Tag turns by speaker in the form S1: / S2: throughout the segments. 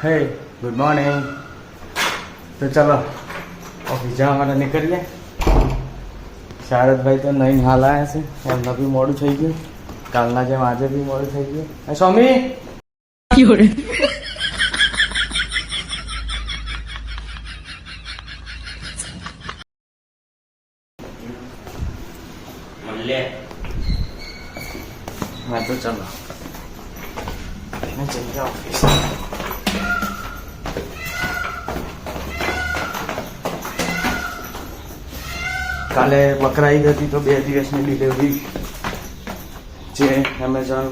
S1: હે good morning. તો ચાલો ઓફિસ જવા માટે નીકળીએ. શારદભાઈ તો નહીં હાલ આવ્યા છે, એમને બી મોડું થઈ ગયું. કાલના જેમ આજે બી મોડું થઈ ગયું. સ્વામી હા તો ચાલો જઈએ ઓફિસ. કાલે બકરા ઈદ હતી તો 2 દિવસની ડિલિવરી જે એમેઝોન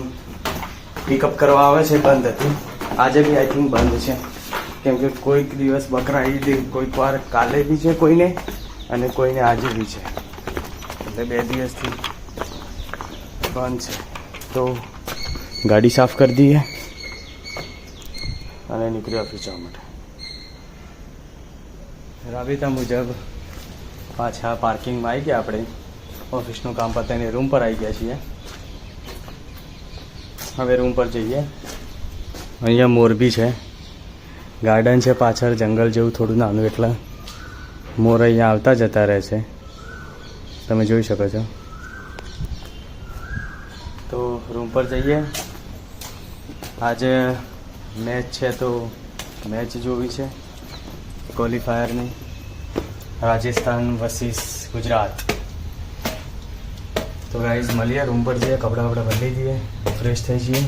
S1: પિકઅપ કરવા આવે છે બંધ હતી. આજે બી આઈ થિંક બંધ છે, કેમ કે કોઈક દિવસ બકરા ઈદ કોઈક વાર કાલે બી છે કોઈને, અને કોઈને આજે બી છે, એટલે 2 દિવસથી બંધ છે. તો ગાડી સાફ કરી દઈએ અને નીકળી ઓફિસ જવા માટે. રાબેતા મુજબ પાછા પાર્કિંગમાં આવી ગયા. આપણે ઓફિસનું કામ પતાવીને રૂમ પર આવી ગયા છીએ. હવે રૂમ પર જઈએ. અહીંયા મોરબી છે, ગાર્ડન છે પાછળ, જંગલ જેવું થોડું નાનું, એટલે મોર અહીંયા આવતા જતા રહે છે, તમે જોઈ શકો છો. તો રૂમ પર જઈએ. આજે મેચ છે તો મેચ જોવી છે, ક્વોલિફાયરની, રાજસ્થાન વર્સિસ ગુજરાત. તો ગાઈઝ મળીએ, રૂમ પર જઈએ, કપડાં બદલી દઈએ, ફ્રેશ થઈ જઈએ.